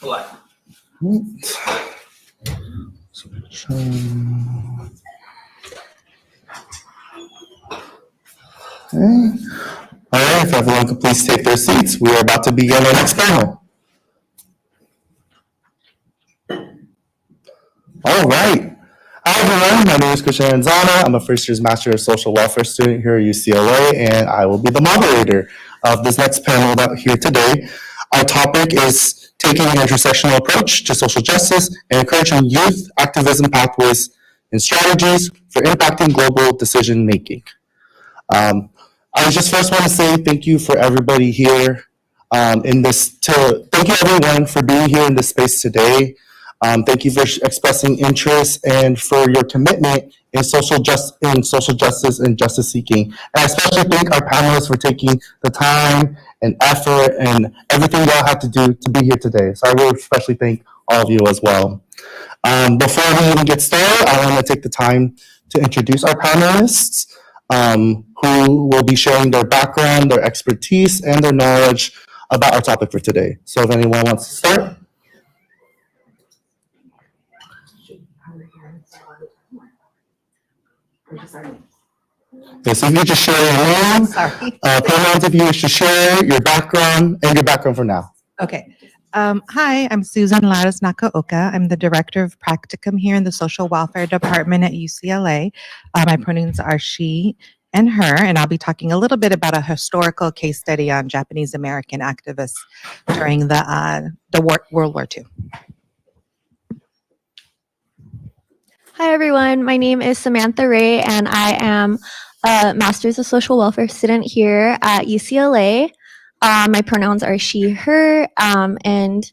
Collect. Okay. All right, if everyone could please take their seats, we are about to begin our next panel. All right. Hi, everyone. My name is Christian Anzana. I'm a first year's Master of Social Welfare student here at UCLA, and I will be the moderator of this next panel out here today. Our topic is taking an intersectional approach to social justice and encouraging youth activism pathways and strategies for impacting global decision making. I just first want to say thank you for everybody here thank you everyone for being here in this space today. Thank you for expressing interest and for your commitment in social justice and justice seeking. And I especially thank our panelists for taking the time and effort and everything y'all have to do to be here today. So I really especially thank all of you as well. Before we even get started, I want to take the time to introduce our panelists who will be sharing their background, their expertise, and their knowledge about our topic for today. So if anyone wants to start. Okay, so if you just share your name, pronouns if you wish to share, your background, and your background for now. Okay. Hi, I'm Susan Lares-Nakaoka. I'm the Director of Practicum here in the Social Welfare Department at UCLA. My pronouns are she and her, and I'll be talking a little bit about a historical case study on Japanese American activists during the World War II. Hi, everyone. My name is Samantha Rae, and I am a Master's of Social Welfare student here at UCLA. My pronouns are she, her, and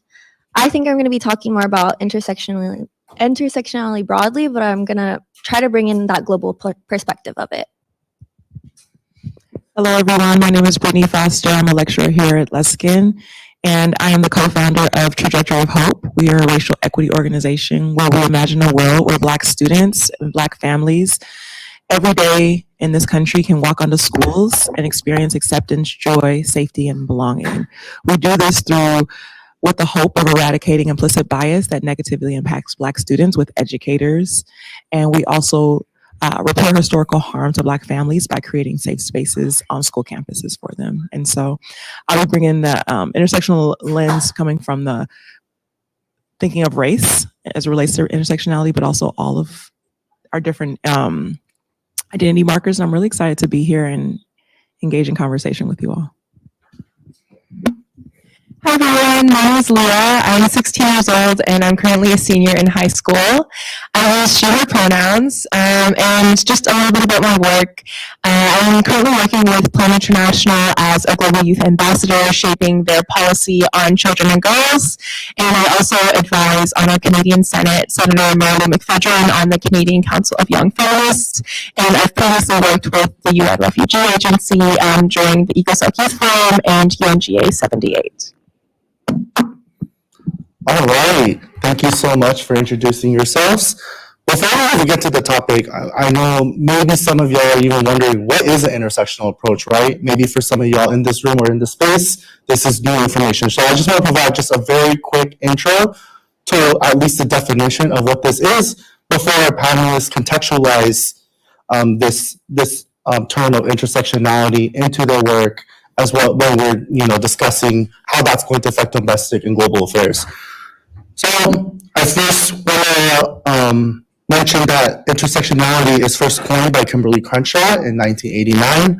I think I'm going to be talking more about intersectionality broadly, but I'm going to try to bring in that global perspective of it. Hello, everyone. My name is Britney Foster. I'm a lecturer here at Luskin, and I am the co-founder of Trajectory of Hope. We are a racial equity organization where we imagine a world where Black students and Black families every day in this country can walk onto schools and experience acceptance, joy, safety, and belonging. We do this with the hope of eradicating implicit bias that negatively impacts Black students with educators. And we also repair historical harm to Black families by creating safe spaces on school campuses for them. And so I would bring in the intersectional lens coming from the thinking of race as it relates to intersectionality, but also all of our different identity markers. And I'm really excited to be here and engage in conversation with you all. Hi everyone, my name is Lia. I'm 16 years old and I'm currently a senior in high school. I use she, her pronouns, and just a little bit about my work. I'm currently working with Plan International as a global youth ambassador, shaping their policy on children and girls. And I also advise on our Canadian Senate, Senator Marley McPhedran on the Canadian Council of Young Feminists. And I've previously worked with the UN Refugee Agency during the EcoSoc Youth Forum and UNGA 78. All right. Thank you so much for introducing yourselves. Before we even get to the topic, I know maybe some of y'all are even wondering, what is an intersectional approach, right? Maybe for some of y'all in this room or in this space, this is new information. So I just want to provide just a very quick intro to at least the definition of what this is before our panelists contextualize this term of intersectionality into their work as well when we're discussing how that's going to affect domestic and global affairs. So I first want to mention that intersectionality is first coined by Kimberly Crenshaw in 1989,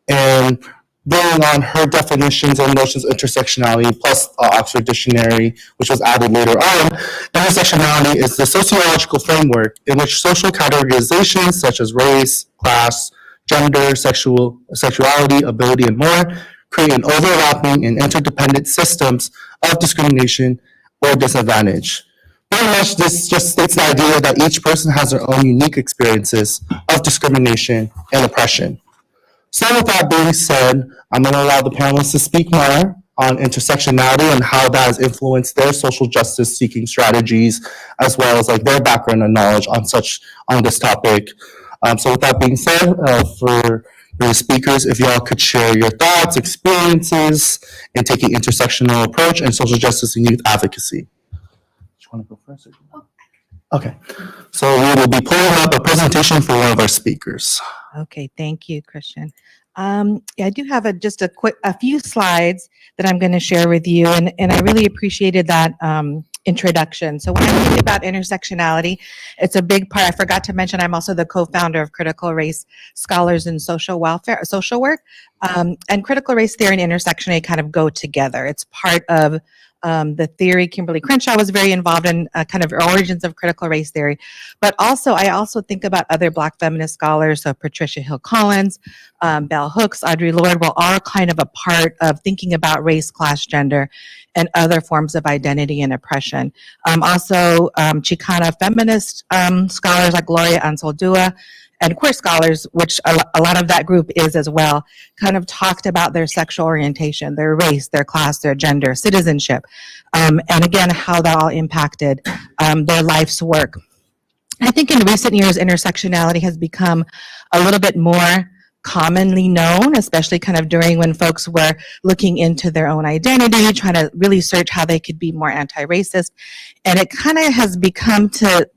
and building on her definitions and notions of intersectionality plus Oxford Dictionary, which was added later on, intersectionality is the sociological framework in which social categorizations such as race, class, gender, sexuality, ability, and more create an overlapping and interdependent systems of discrimination or disadvantage. Pretty much this just states the idea that each person has their own unique experiences of discrimination and oppression. So with that being said, I'm going to allow the panelists to speak more on intersectionality and how that has influenced their social justice seeking strategies, as well as like their background and knowledge on this topic. So with that being said, for for the speakers, if y'all could share your thoughts, experiences in taking intersectional approach and social justice and youth advocacy. Do you want to go first? Okay, so we will be pulling up a presentation for one of our speakers. Okay, thank you, Christian. Yeah, I do have a few slides that I'm going to share with you, and I really appreciated that introduction. So when I think about intersectionality, it's a big part. I forgot to mention I'm also the co-founder of Critical Race Scholars in Social Work, and critical race theory and intersectionality kind of go together. It's part of the theory. Kimberly Crenshaw was very involved in kind of origins of critical race theory, but also I also think about other Black feminist scholars, so Patricia Hill Collins, Bell Hooks, Audre Lorde, were all kind of a part of thinking about race, class, gender, and other forms of identity and oppression. Also, Chicana feminist scholars like Gloria Anzaldúa, and queer scholars, which a lot of that group is as well, kind of talked about their sexual orientation, their race, their class, their gender, citizenship, and again, how that all impacted their life's work. I think in recent years, intersectionality has become a little bit more commonly known, especially kind of during when folks were looking into their own identity, trying to really search how they could be more anti-racist. And it kind of has become to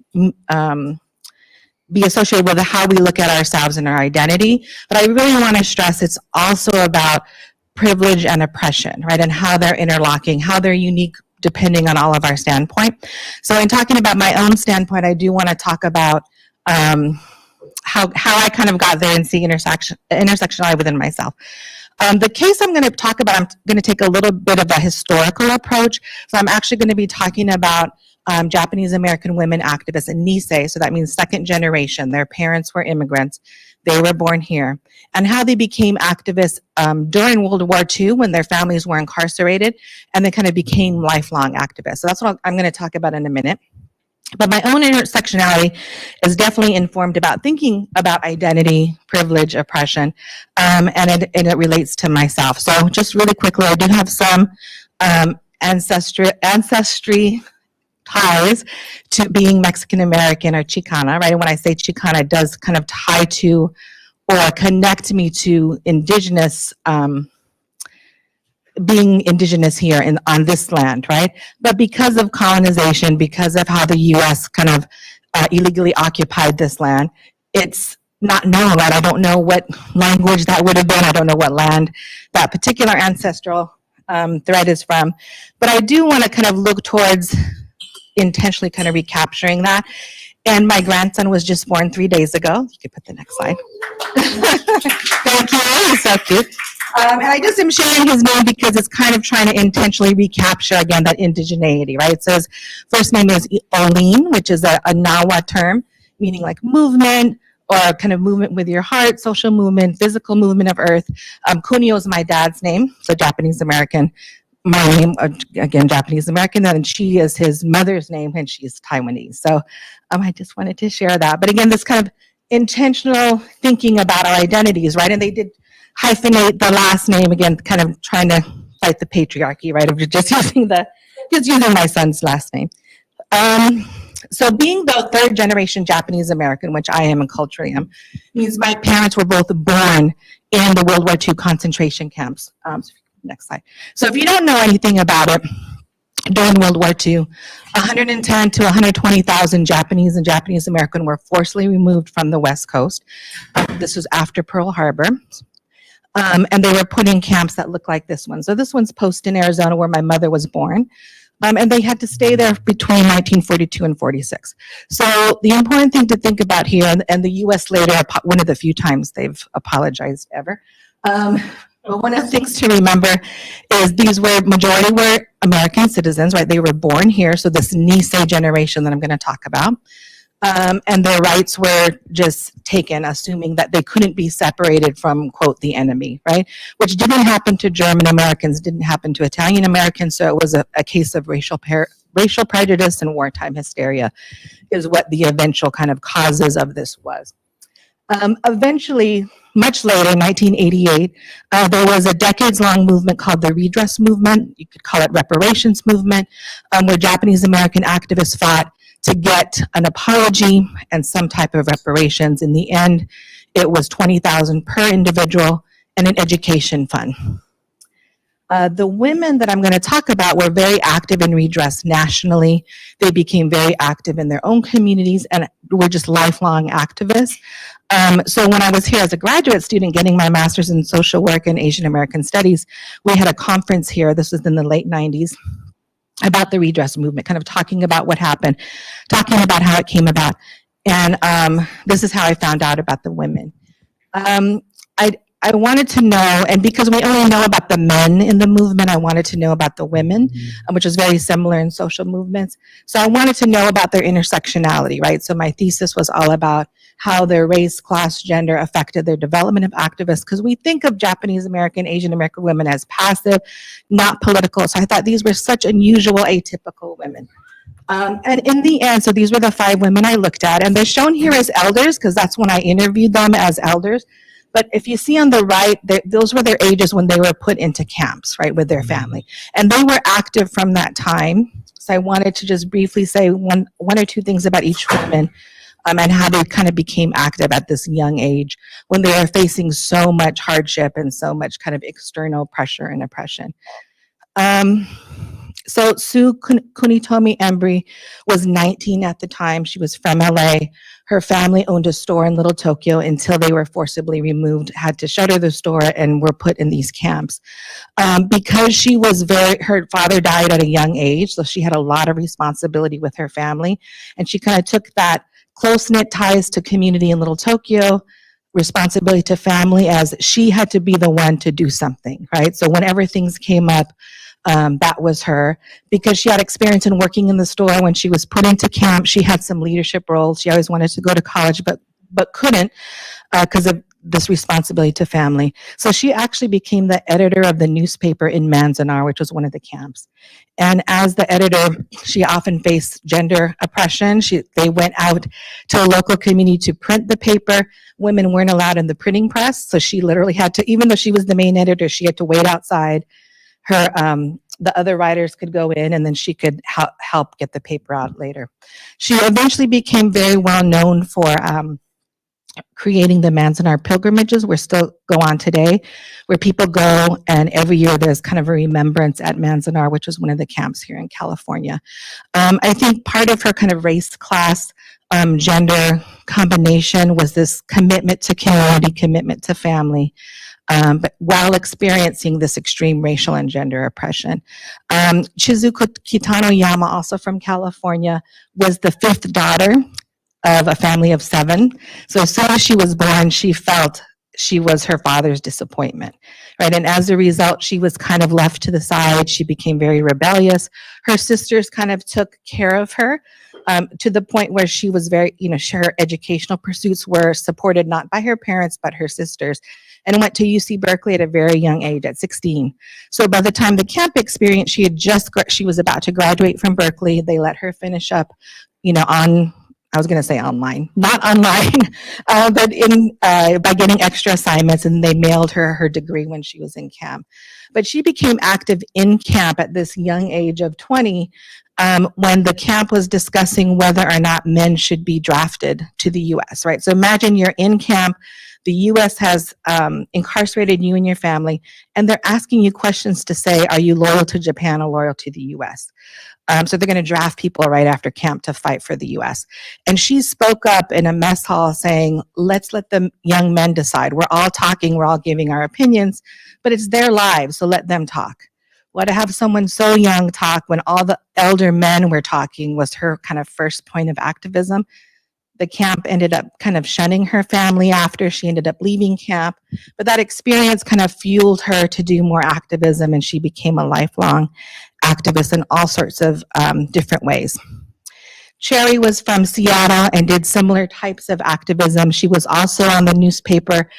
be associated with how we look at ourselves and our identity. But I really want to stress it's also about privilege and oppression, right? And how they're interlocking, how they're unique depending on all of our standpoint. So in talking about my own standpoint, I do want to talk about how I kind of got there and see intersectionality within myself. The case I'm going to talk about, I'm going to take a little bit of a historical approach. So I'm actually going to be talking about Japanese American women activists in Nisei, so that means second generation. Their parents were immigrants. They were born here. And how they became activists during World War II when their families were incarcerated, and they kind of became lifelong activists. So that's what I'm going to talk about in a minute. But my own intersectionality is definitely informed about thinking about identity, privilege, oppression, and it relates to myself. So just really quickly, I do have some ancestry ties to being Mexican American or Chicana, right? And when I say Chicana, it does kind of tie to or connect me to indigenous, being indigenous here on this land, right? But because of colonization, because of how the U.S. kind of illegally occupied this land, it's not known, right? I don't know what language that would have been. I don't know what land that particular ancestral thread is from. But I do want to kind of look towards intentionally kind of recapturing that. And my grandson was just born 3 days ago. You could put the next slide. Thank you, he's so cute. And I just am sharing his name because it's kind of trying to intentionally recapture, again, that indigeneity, right? So his first name is Olin, which is a Nawa term, meaning like movement or kind of movement with your heart, social movement, physical movement of earth. Kunio is my dad's name, so Japanese American. My name, again, Japanese American, and she is his mother's name, and she's Taiwanese. So I just wanted to share that. But again, this kind of intentional thinking about our identities, right? And they did hyphenate the last name, again, kind of trying to fight the patriarchy, right? Of just using my son's last name. So being the third generation Japanese American, which I am and culturally am, means my parents were both born in the World War II concentration camps. Next slide. So if you don't know anything about it, during World War II, 110 to 120,000 Japanese and Japanese American were forcibly removed from the West Coast. This was after Pearl Harbor. And they were put in camps that look like this one. So this one's Poston, Arizona, where my mother was born. And they had to stay there between 1942 and 46. So the important thing to think about here, and the U.S. later, one of the few times they've apologized ever, but one of the things to remember is majority were American citizens, right? They were born here, so this Nisei generation that I'm going to talk about. And their rights were just taken, assuming that they couldn't be separated from, quote, the enemy, right? Which didn't happen to German Americans, didn't happen to Italian Americans, so it was a case of racial prejudice and wartime hysteria is what the eventual kind of causes of this was. Eventually, much later, 1988, there was a decades-long movement called the Redress Movement. You could call it reparations movement, where Japanese American activists fought to get an apology and some type of reparations. In the end, it was $20,000 per individual and an education fund. The women that I'm going to talk about were very active in redress nationally. They became very active in their own communities and were just lifelong activists. So when I was here as a graduate student getting my master's in social work and Asian American studies, we had a conference here, this was in the late 90s, about the redress movement, kind of talking about what happened, talking about how it came about. And this is how I found out about the women. I wanted to know, and because we only know about the men in the movement, I wanted to know about the women, which is very similar in social movements. So I wanted to know about their intersectionality, right? So my thesis was all about how their race, class, gender affected their development of activists, because we think of Japanese American, Asian American women as passive, not political. So I thought these were such unusual, atypical women. And in the end, so these were the 5 women I looked at, and they're shown here as elders, because that's when I interviewed them as elders. But if you see on the right, those were their ages when they were put into camps, right, with their family. And they were active from that time. So I wanted to just briefly say one or two things about each woman and how they kind of became active at this young age when they were facing so much hardship and so much kind of external pressure and oppression. So Sue Kunitomi Embry was 19 at the time. She was from LA. Her family owned a store in Little Tokyo until they were forcibly removed, had to shutter the store, and were put in these camps. Because she was her father died at a young age, so she had a lot of responsibility with her family. And she kind of took that close-knit ties to community in Little Tokyo, responsibility to family, as she had to be the one to do something, right? So whenever things came up, that was her, because she had experience in working in the store. When she was put into camp, she had some leadership roles. She always wanted to go to college, but couldn't because of this responsibility to family. So she actually became the editor of the newspaper in Manzanar, which was one of the camps. And as the editor, she often faced gender oppression. They went out to a local community to print the paper. Women weren't allowed in the printing press, so she literally had to, even though she was the main editor, she had to wait outside. The other writers could go in, and then she could help get the paper out later. She eventually became very well known for creating the Manzanar pilgrimages, which still go on today, where people go, and every year there's kind of a remembrance at Manzanar, which is one of the camps here in California. I think part of her kind of race, class, gender combination was this commitment to community, commitment to family, but while experiencing this extreme racial and gender oppression. Chizuko Kitano Yama, also from California, was the 5th daughter of a family of 7. So as soon as she was born, she felt she was her father's disappointment, right? And as a result, she was kind of left to the side. She became very rebellious. Her sisters kind of took care of her to the point where she was very, her educational pursuits were supported not by her parents, but her sisters, and went to UC Berkeley at a very young age, at 16. So by the time the camp experience, she was about to graduate from Berkeley. They let her finish up, I was going to say online, not online, but by getting extra assignments, and they mailed her degree when she was in camp. But she became active in camp at this young age of 20 when the camp was discussing whether or not men should be drafted to the U.S., right? So imagine you're in camp, the U.S. has incarcerated you and your family, and they're asking you questions to say, are you loyal to Japan or loyal to the U.S.? So they're going to draft people right after camp to fight for the U.S. And she spoke up in a mess hall saying, let's let the young men decide. We're all talking, we're all giving our opinions, but it's their lives, so let them talk. Well, to have someone so young talk when all the elder men were talking was her kind of first point of activism. The camp ended up kind of shunning her family after she ended up leaving camp, but that experience kind of fueled her to do more activism, and she became a lifelong activist in all sorts of different ways. Cherry was from Seattle and did similar types of activism. She was also on the newspaper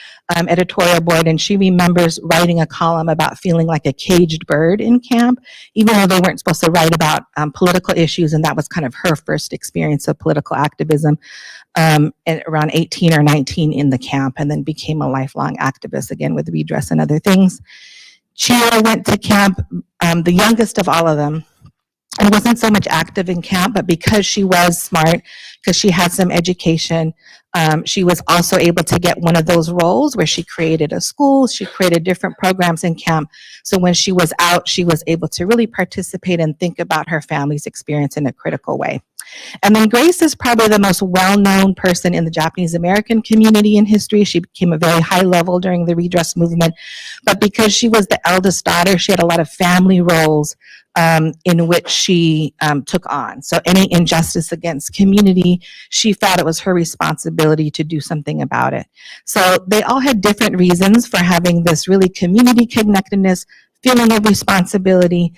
editorial board, and she remembers writing a column about feeling like a caged bird in camp, even though they weren't supposed to write about political issues, and that was kind of her first experience of political activism at around 18 or 19 in the camp, and then became a lifelong activist, again, with redress and other things. Chia went to camp, the youngest of all of them, and wasn't so much active in camp, but because she was smart, because she had some education, she was also able to get one of those roles where she created a school, she created different programs in camp. So when she was out, she was able to really participate and think about her family's experience in a critical way. And then Grace is probably the most well-known person in the Japanese American community in history. She became a very high level during the redress movement, but because she was the eldest daughter, she had a lot of family roles in which she took on. So any injustice against community, she felt it was her responsibility to do something about it. So they all had different reasons for having this really community connectedness, feeling of responsibility.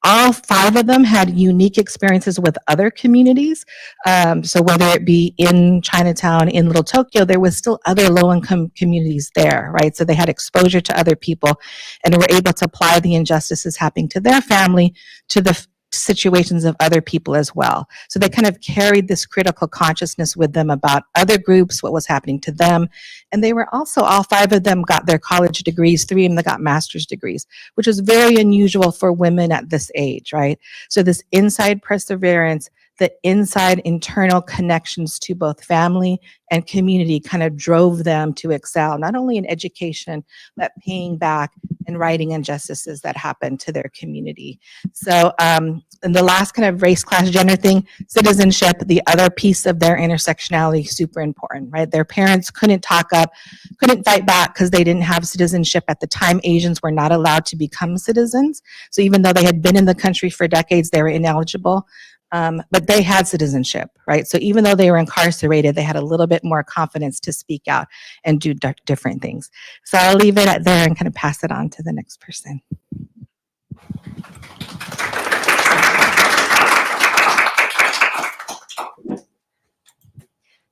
All 5 of them had unique experiences with other communities. So whether it be in Chinatown, in Little Tokyo, there was still other low-income communities there, right? So they had exposure to other people and were able to apply the injustices happening to their family to the situations of other people as well. So they kind of carried this critical consciousness with them about other groups, what was happening to them. And they were also, all 5 of them got their college degrees, 3 of them got master's degrees, which is very unusual for women at this age, right? So this inside perseverance, the inside internal connections to both family and community kind of drove them to excel, not only in education, but paying back and righting injustices that happened to their community. So, and the last kind of race, class, gender thing, citizenship, the other piece of their intersectionality, super important, right? Their parents couldn't talk up, couldn't fight back because they didn't have citizenship. At the time, Asians were not allowed to become citizens. So even though they had been in the country for decades, they were ineligible. But they had citizenship, right? So even though they were incarcerated, they had a little bit more confidence to speak out and do different things. So I'll leave it at there and kind of pass it on to the next person.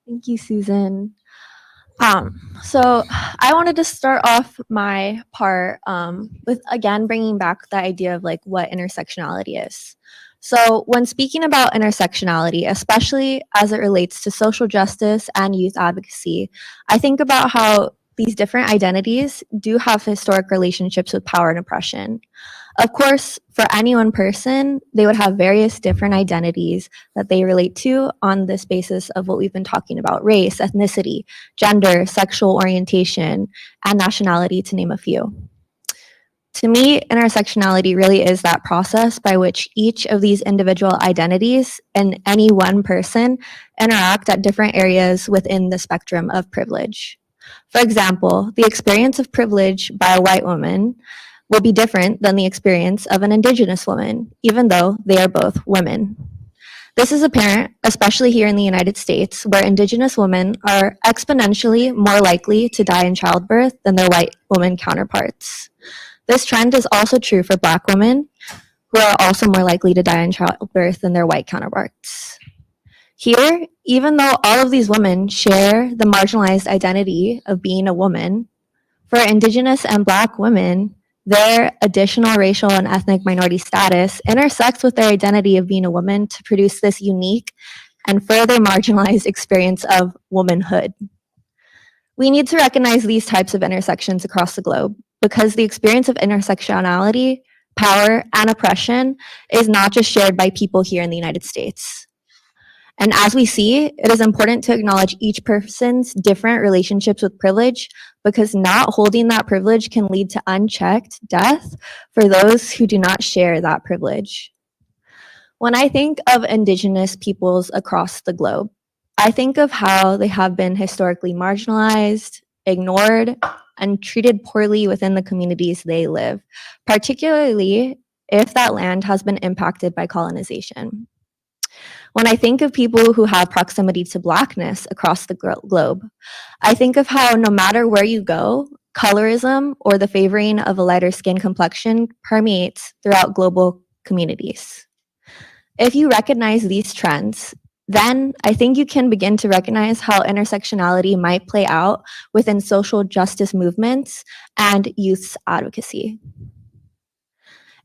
Thank you, Susan. So I wanted to start off my part with, again, bringing back the idea of like what intersectionality is. So when speaking about intersectionality, especially as it relates to social justice and youth advocacy, I think about how these different identities do have historic relationships with power and oppression. Of course, for any one person, they would have various different identities that they relate to on this basis of what we've been talking about: race, ethnicity, gender, sexual orientation, and nationality, to name a few. To me, intersectionality really is that process by which each of these individual identities and any one person interact at different areas within the spectrum of privilege. For example, the experience of privilege by a white woman will be different than the experience of an Indigenous woman, even though they are both women. This is apparent, especially here in the United States, where Indigenous women are exponentially more likely to die in childbirth than their white woman counterparts. This trend is also true for Black women, who are also more likely to die in childbirth than their white counterparts. Here, even though all of these women share the marginalized identity of being a woman, for Indigenous and Black women, their additional racial and ethnic minority status intersects with their identity of being a woman to produce this unique and further marginalized experience of womanhood. We need to recognize these types of intersections across the globe, because the experience of intersectionality, power, and oppression is not just shared by people here in the United States. And as we see, it is important to acknowledge each person's different relationships with privilege, because not holding that privilege can lead to unchecked death for those who do not share that privilege. When I think of Indigenous peoples across the globe, I think of how they have been historically marginalized, ignored, and treated poorly within the communities they live, particularly if that land has been impacted by colonization. When I think of people who have proximity to Blackness across the globe, I think of how no matter where you go, colorism or the favoring of a lighter skin complexion permeates throughout global communities. If you recognize these trends, then I think you can begin to recognize how intersectionality might play out within social justice movements and youth advocacy.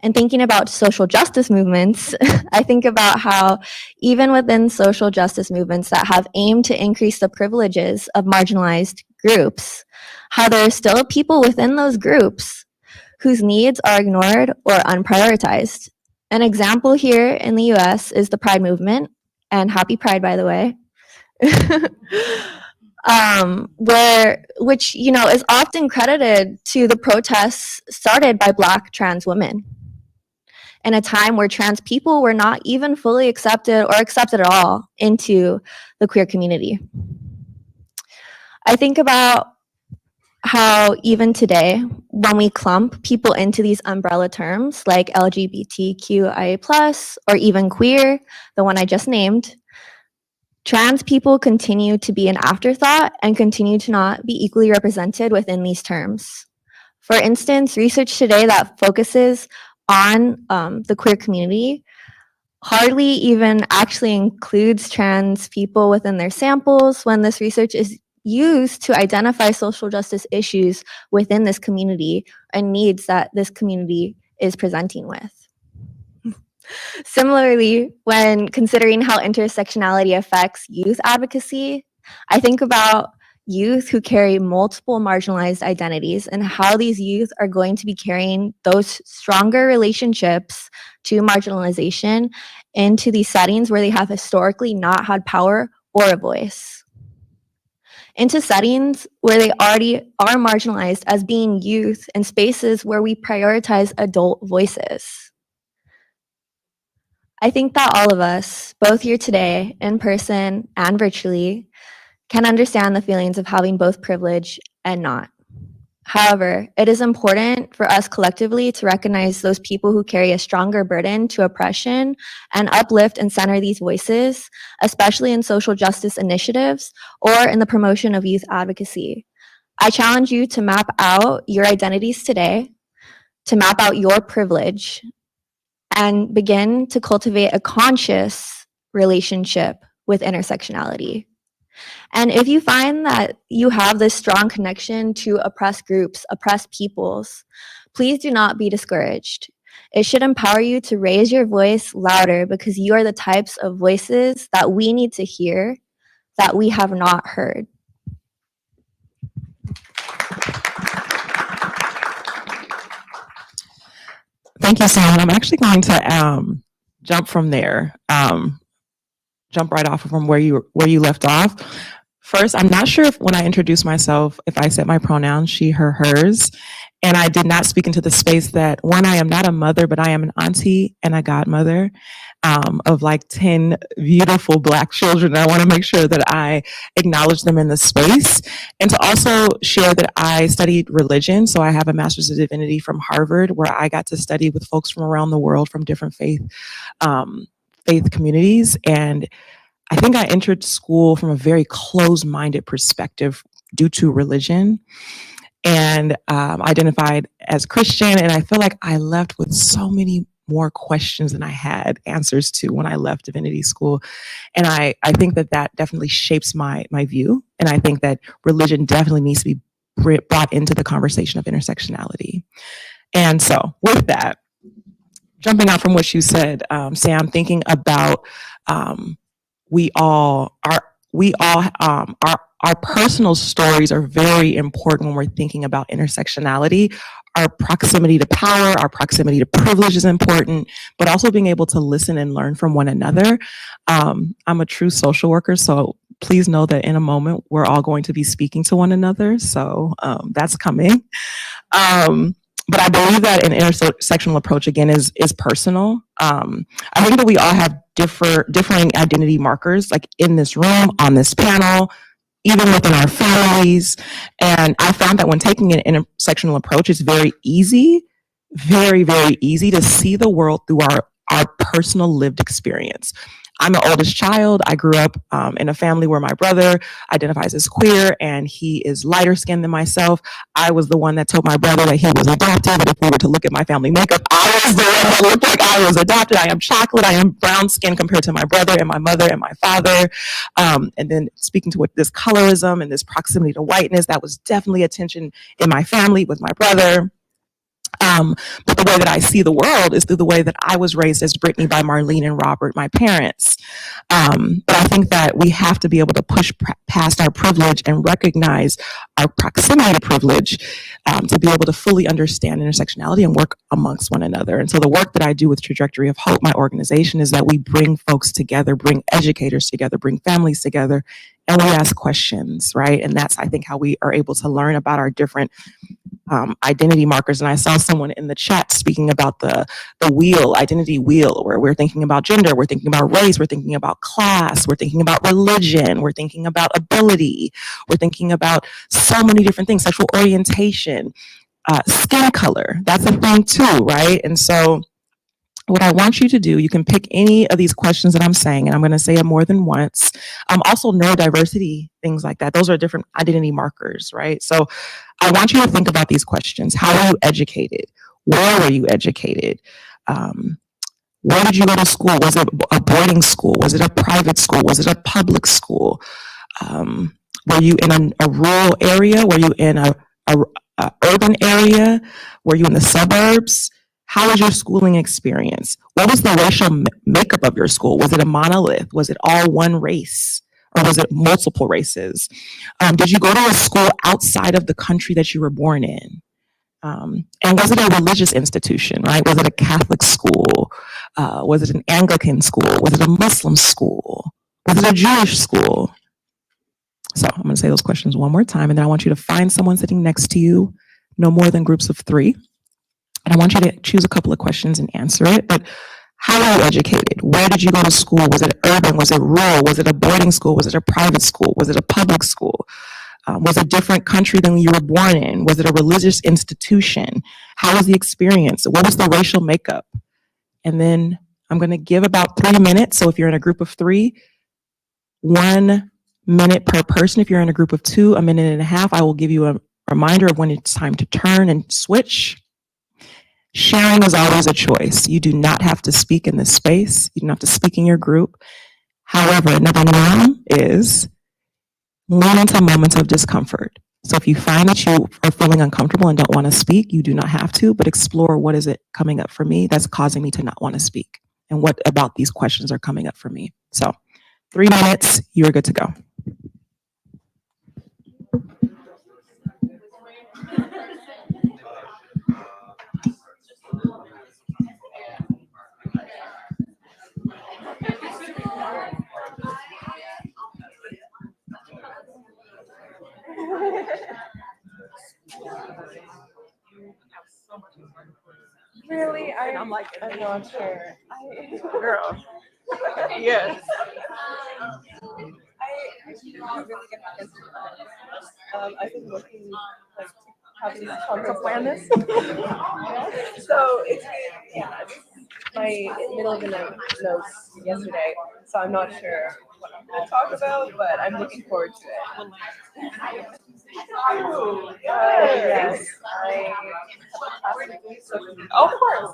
And thinking about social justice movements, I think about how even within social justice movements that have aimed to increase the privileges of marginalized groups, how there are still people within those groups whose needs are ignored or unprioritized. An example here in the US is the Pride movement, and happy Pride, by the way. Which is often credited to the protests started by Black trans women in a time where trans people were not even fully accepted or accepted at all into the queer community. I think about how even today, when we clump people into these umbrella terms like LGBTQIA+, or even queer, the one I just named, trans people continue to be an afterthought and continue to not be equally represented within these terms. For instance, research today that focuses on the queer community hardly even actually includes trans people within their samples when this research is used to identify social justice issues within this community and needs that this community is presenting with. Similarly, when considering how intersectionality affects youth advocacy, I think about youth who carry multiple marginalized identities and how these youth are going to be carrying those stronger relationships to marginalization into these settings where they have historically not had power or a voice. Into settings where they already are marginalized as being youth in spaces where we prioritize adult voices. I think that all of us, both here today, in person and virtually, can understand the feelings of having both privilege and not. However, it is important for us collectively to recognize those people who carry a stronger burden to oppression and uplift and center these voices, especially in social justice initiatives or in the promotion of youth advocacy. I challenge you to map out your identities today, to map out your privilege, and begin to cultivate a conscious relationship with intersectionality. And if you find that you have this strong connection to oppressed groups, oppressed peoples, please do not be discouraged. It should empower you to raise your voice louder because you are the types of voices that we need to hear that we have not heard. Thank you, Sam. I'm actually going to jump from there, jump right off from where you left off. First, I'm not sure if when I introduced myself, if I said my pronouns, she, her, hers, and I did not speak into the space that, one, I am not a mother, but I am an auntie and a godmother of like 10 beautiful Black children. I want to make sure that I acknowledge them in the space, and to also share that I studied religion. So I have a Master's of Divinity from Harvard, where I got to study with folks from around the world from different faith communities. And I think I entered school from a very closed-minded perspective due to religion, and identified as Christian. And I feel like I left with so many more questions than I had answers to when I left divinity school. And I think that definitely shapes my view. And I think that religion definitely needs to be brought into the conversation of intersectionality. And so with that, jumping out from what you said, Sam, thinking about our personal stories are very important when we're thinking about intersectionality. Our proximity to power, our proximity to privilege is important, but also being able to listen and learn from one another. I'm a true social worker, so please know that in a moment, we're all going to be speaking to one another. So that's coming. But I believe that an intersectional approach, again, is personal. I think that we all have differing identity markers, like in this room, on this panel, even within our families. And I found that when taking an intersectional approach, it's very easy, very, very easy to see the world through our personal lived experience. I'm the oldest child. I grew up in a family where my brother identifies as queer and he is lighter skinned than myself. I was the one that told my brother that he was adopted, but if we were to look at my family makeup, I was the one that looked like I was adopted. I am chocolate. I am brown skinned compared to my brother and my mother and my father. And then speaking to this colorism and this proximity to whiteness, that was definitely a tension in my family with my brother. But the way that I see the world is through the way that I was raised as Britney by Marlene and Robert, my parents. But I think that we have to be able to push past our privilege and recognize our proximity to privilege to be able to fully understand intersectionality and work amongst one another. And so the work that I do with Trajectory of Hope, my organization, is that we bring folks together, bring educators together, bring families together, and we ask questions, right? And that's, I think, how we are able to learn about our different identity markers. And I saw someone in the chat speaking about the wheel, identity wheel, where we're thinking about gender, we're thinking about race, we're thinking about class, we're thinking about religion, we're thinking about ability, we're thinking about so many different things, sexual orientation, skin color. That's a thing too, right? And so what I want you to do, you can pick any of these questions that I'm saying, and I'm going to say it more than once. Also neurodiversity, things like that. Those are different identity markers, right? So I want you to think about these questions. How were you educated? Where were you educated? Where did you go to school? Was it a boarding school? Was it a private school? Was it a public school? Were you in a rural area? Were you in a urban area? Were you in the suburbs? How was your schooling experience? What was the racial makeup of your school? Was it a monolith? Was it all one race? Or was it multiple races? Did you go to a school outside of the country that you were born in? And was it a religious institution, right? Was it a Catholic school? Was it an Anglican school? Was it a Muslim school? Was it a Jewish school? So I'm going to say those questions one more time, and then I want you to find someone sitting next to you, no more than groups of 3. And I want you to choose a couple of questions and answer it. But how were you educated? Where did you go to school? Was it urban? Was it rural? Was it a boarding school? Was it a private school? Was it a public school? Was it a different country than you were born in? Was it a religious institution? How was the experience? What was the racial makeup? And then I'm going to give about 3 minutes. So if you're in a group of 3, 1 minute per person. If you're in a group of 2, 1.5 minutes. I will give you a reminder of when it's time to turn and switch. Sharing is always a choice. You do not have to speak in this space. You don't have to speak in your group. However, another norm is lean into moments of discomfort. So if you find that you are feeling uncomfortable and don't want to speak, you do not have to, but explore what is it coming up for me that's causing me to not want to speak, and what about these questions are coming up for me. So 3 minutes, you're good to go. Really? I'm not sure. Girl. Yes. I don't really get back into that. I've been looking, like, having these conference plan this. So it's been, yeah, my middle of the notes yesterday, so I'm not sure what I'm going to talk about, but I'm looking forward to it. Yes, of course.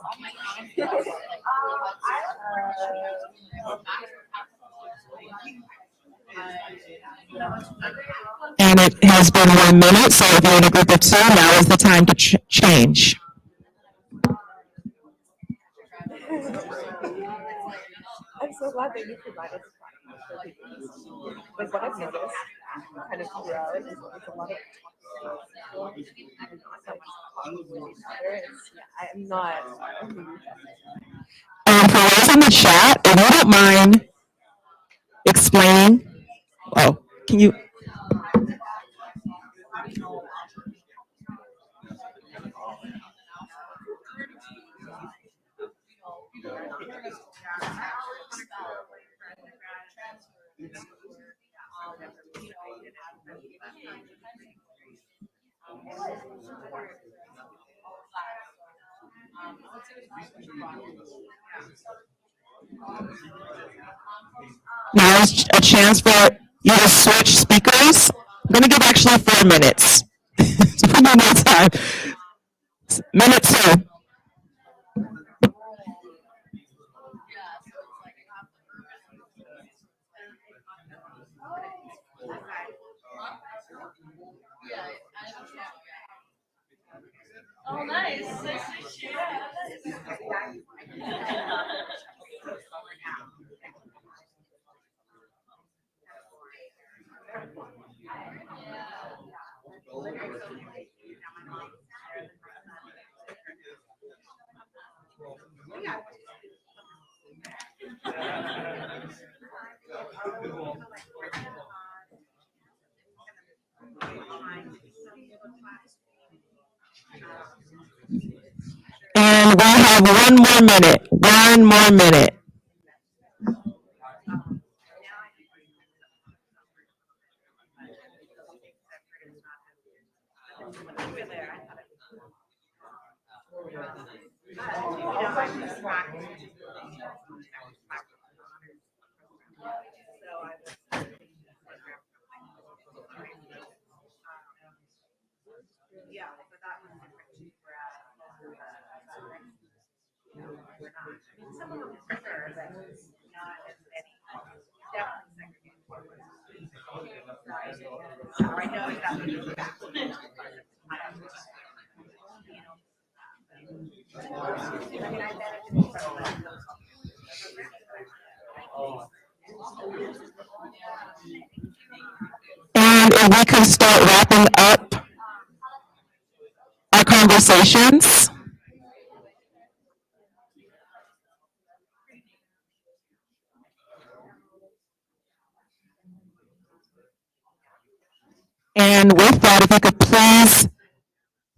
And it has been 1 minute, so if you're in a group of 2, now is the time to change. I'm so glad that you provided like what I've noticed kind of throughout is like a lot of I'm not For those in the chat, if you don't mind explaining, can you? Now is a chance for you to switch speakers. I'm going to give actually 4 minutes. So we need more time. Minute 2. And we have one more minute. One more minute. And if we can start wrapping up our conversations. And with that, if you could please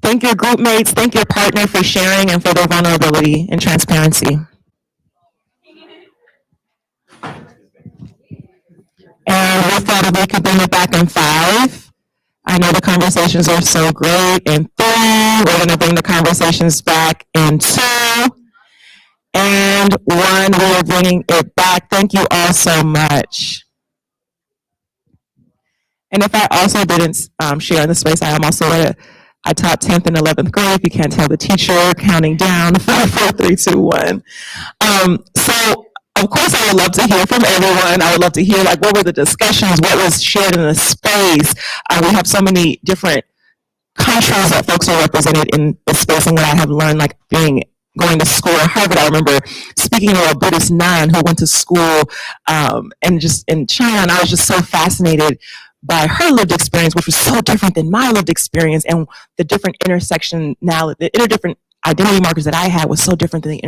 thank your group mates, thank your partner for sharing and for their vulnerability and transparency. And with that, if we could bring it back in 5. I know the conversations are so great. In 3, we're going to bring the conversations back in 2. And 1, we are bringing it back. Thank you all so much. And if I also didn't share in the space, I am also I taught 10th and 11th grade. If you can't tell the teacher, counting down 5, 4, 3, 2, 1. So of course, I would love to hear from everyone. I would love to hear what were the discussions, what was shared in the space. We have so many different countries that folks are represented in the space, and what I have learned, going to school at Harvard. I remember speaking to a Buddhist nun who went to school and just in China, and I was just so fascinated by her lived experience, which was so different than my lived experience, and the different different identity markers that I had was so different than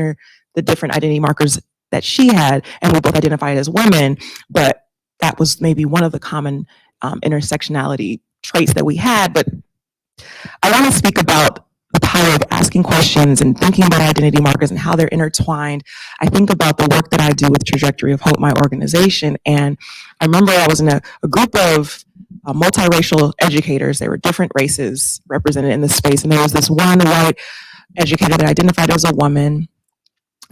the different identity markers that she had, and we both identified as women, but that was maybe one of the common intersectionality traits that we had. But I want to speak about the power of asking questions and thinking about identity markers and how they're intertwined. I think about the work that I do with Trajectory of Hope, my organization, and I remember I was in a group of multiracial educators. There were different races represented in the space, and there was this one white educator that identified as a woman,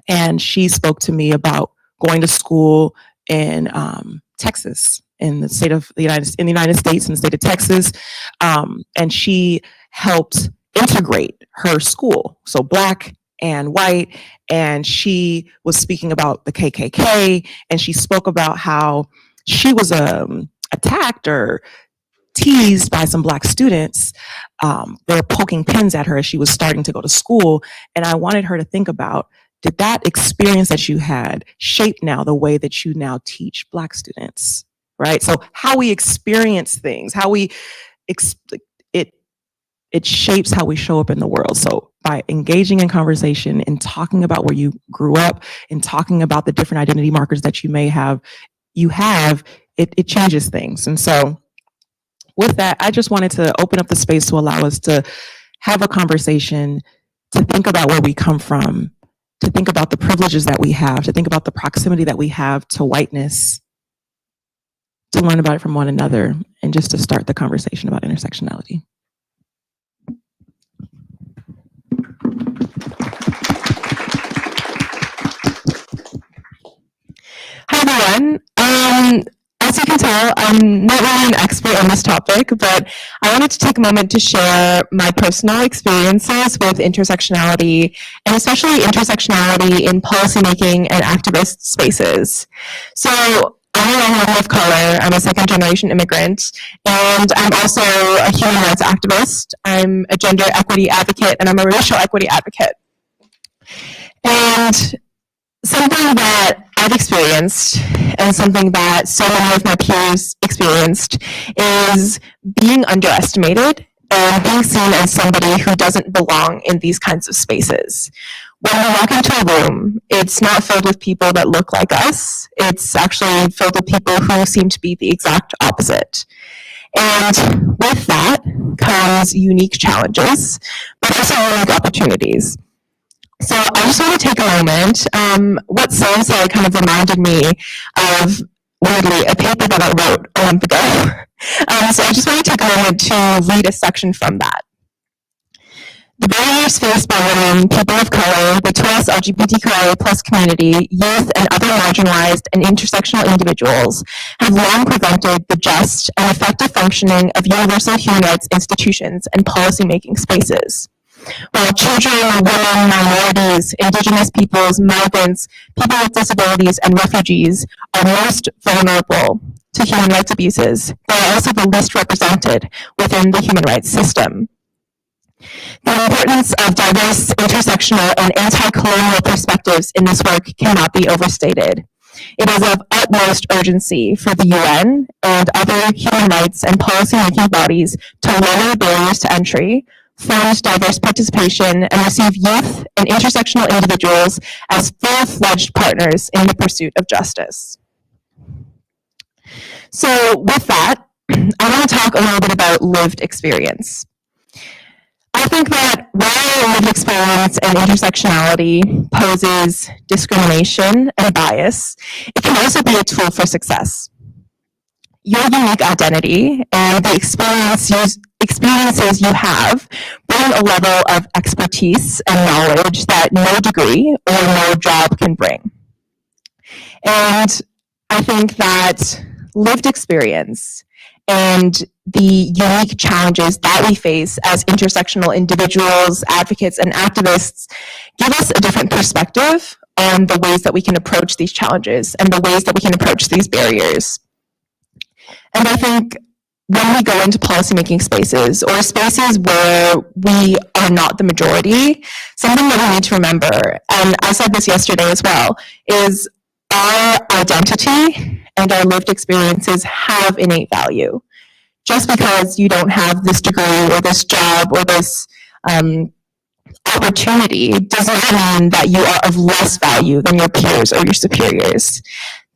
and she spoke to me about going to school in Texas, in the United States, in the state of Texas, and she helped integrate her school, so Black and white, and she was speaking about the KKK, and she spoke about how she was attacked or teased by some Black students. They were poking pins at her as she was starting to go to school, and I wanted her to think about, did that experience that you had shape now the way that you now teach Black students, right? So how we experience things, how we, it shapes how we show up in the world. So by engaging in conversation and talking about where you grew up and talking about the different identity markers that you may have, it changes things. And so with that, I just wanted to open up the space to allow us to have a conversation, to think about where we come from, to think about the privileges that we have, to think about the proximity that we have to whiteness, to learn about it from one another, and just to start the conversation about intersectionality. Hi, everyone. As you can tell, I'm not really an expert on this topic, but I wanted to take a moment to share my personal experiences with intersectionality, and especially intersectionality in policymaking and activist spaces. So I'm a woman of color. I'm a second-generation immigrant, and I'm also a human rights activist. I'm a gender equity advocate, and I'm a racial equity advocate. And something that I've experienced, and something that so many of my peers experienced, is being underestimated and being seen as somebody who doesn't belong in these kinds of spaces. When we walk into a room, it's not filled with people that look like us. It's actually filled with people who seem to be the exact opposite. And with that comes unique challenges, but also unique opportunities. So I just want to take a moment. What Sam said kind of reminded me of, weirdly, a paper that I wrote a month ago. So I just want to take a moment to read a section from that. The barriers faced by women, people of color, the trans LGBTQIA+ community, youth, and other marginalized and intersectional individuals have long prevented the just and effective functioning of universal human rights institutions and policymaking spaces. While children, women, minorities, indigenous peoples, migrants, people with disabilities, and refugees are most vulnerable to human rights abuses, they are also the least represented within the human rights system. The importance of diverse, intersectional, and anti-colonial perspectives in this work cannot be overstated. It is of utmost urgency for the UN and other human rights and policy-making bodies to lower barriers to entry, fund diverse participation, and receive youth and intersectional individuals as full-fledged partners in the pursuit of justice. So with that, I want to talk a little bit about lived experience. I think that while lived experience and intersectionality poses discrimination and bias, it can also be a tool for success. Your unique identity and the experiences you have bring a level of expertise and knowledge that no degree or no job can bring. And I think that lived experience and the unique challenges that we face as intersectional individuals, advocates, and activists give us a different perspective on the ways that we can approach these challenges and the ways that we can approach these barriers. And I think when we go into policymaking spaces or spaces where we are not the majority, something that we need to remember, and I said this yesterday as well, is our identity and our lived experiences have innate value. Just because you don't have this degree or this job or this opportunity doesn't mean that you are of less value than your peers or your superiors.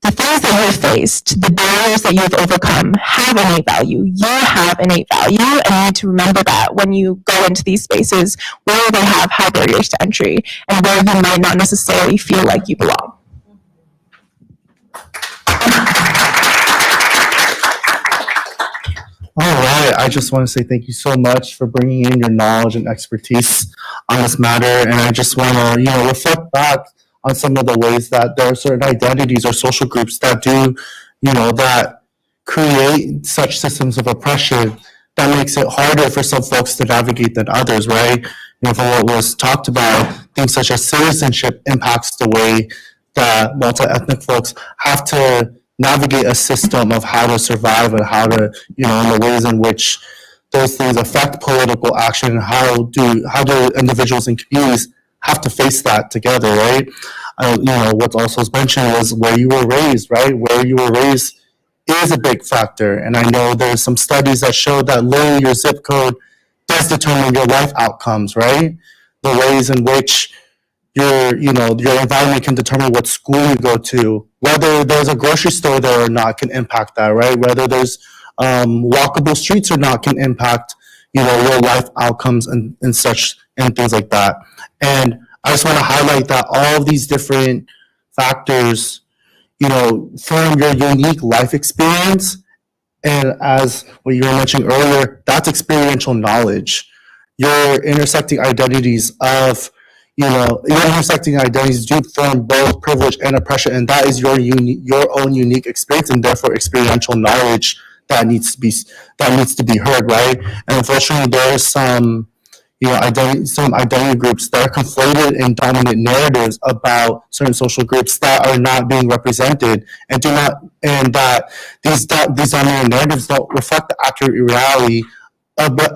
The things that you've faced, the barriers that you've overcome have innate value. You have innate value, and you need to remember that when you go into these spaces where they have high barriers to entry and where you might not necessarily feel like you belong. All right, I just want to say thank you so much for bringing in your knowledge and expertise on this matter, and I just want to, reflect back on some of the ways that there are certain identities or social groups that do, that create such systems of oppression that makes it harder for some folks to navigate than others, right? From what was talked about, things such as citizenship impacts the way that multi-ethnic folks have to navigate a system of how to survive and how to, in the ways in which those things affect political action and how do individuals and communities have to face that together, right? What also was mentioned was where you were raised, right? Where you were raised is a big factor. And I know there's some studies that show that literally your zip code does determine your life outcomes, right? The ways in which your environment can determine what school you go to, whether there's a grocery store there or not can impact that, right? Whether there's walkable streets or not can impact, your life outcomes and such and things like that. And I just want to highlight that all of these different factors, form your unique life experience. And as what you were mentioning earlier, that's experiential knowledge. Your intersecting identities of your intersecting identities do form both privilege and oppression, and that is your own unique experience, and therefore experiential knowledge that needs to be heard, right? And unfortunately, there is some, some identity groups that are conflated in dominant narratives about certain social groups that are not being represented, and that these dominant narratives don't reflect the accurate reality. But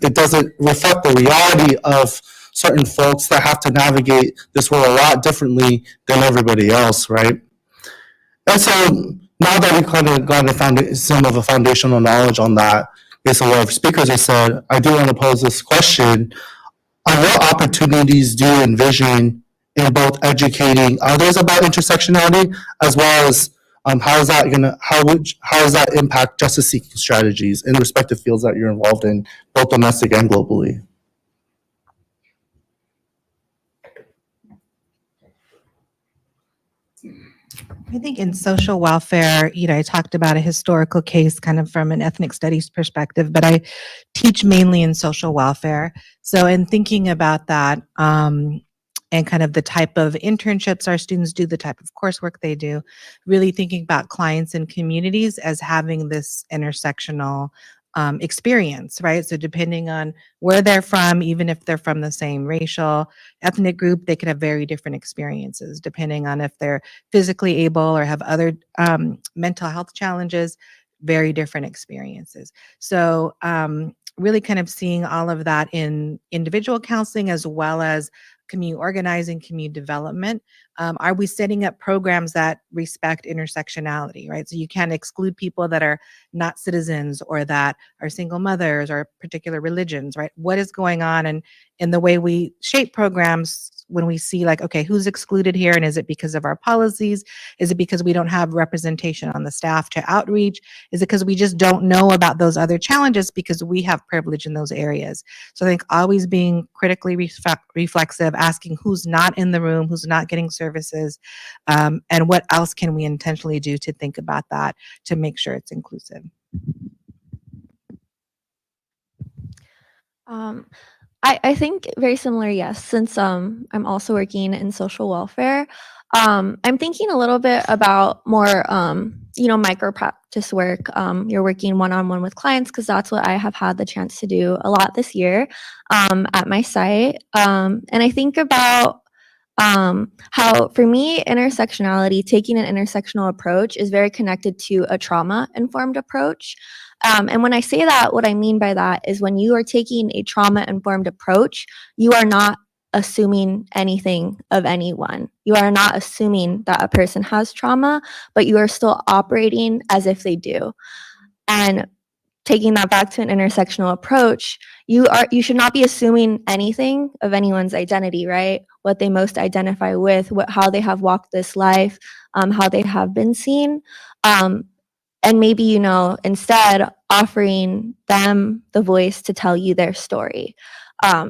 it doesn't reflect the reality of certain folks that have to navigate this world a lot differently than everybody else, right? And so now that we've kind of gotten some of the foundational knowledge on that, based on what our speakers have said, I do want to pose this question. What opportunities do you envision in both educating others about intersectionality, as well as how does that impact justice seeking strategies in the respective fields that you're involved in, both domestic and globally? I think in social welfare, I talked about a historical case kind of from an ethnic studies perspective, but I teach mainly in social welfare. So in thinking about that, and kind of the type of internships our students do, the type of coursework they do, really thinking about clients and communities as having this intersectional experience, right? So depending on where they're from, even if they're from the same racial, ethnic group, they could have very different experiences depending on if they're physically able or have other mental health challenges, very different experiences. So really kind of seeing all of that in individual counseling as well as community organizing, community development. Are we setting up programs that respect intersectionality, right? So you can't exclude people that are not citizens or that are single mothers or particular religions, right? What is going on? And in the way we shape programs, when we see like, okay, who's excluded here? And is it because of our policies? Is it because we don't have representation on the staff to outreach? Is it because we just don't know about those other challenges because we have privilege in those areas? So I think always being critically reflexive, asking who's not in the room, who's not getting services, and what else can we intentionally do to think about that to make sure it's inclusive. I think very similar, yes, since I'm also working in social welfare. I'm thinking a little bit about more, micro practice work. You're working one-on-one with clients because that's what I have had the chance to do a lot this year at my site. And I think about how, for me, intersectionality, taking an intersectional approach is very connected to a trauma-informed approach. And when I say that, what I mean by that is when you are taking a trauma-informed approach, you are not assuming anything of anyone. You are not assuming that a person has trauma, but you are still operating as if they do. And taking that back to an intersectional approach, you should not be assuming anything of anyone's identity, right? What they most identify with, how they have walked this life, how they have been seen. And maybe, instead offering them the voice to tell you their story.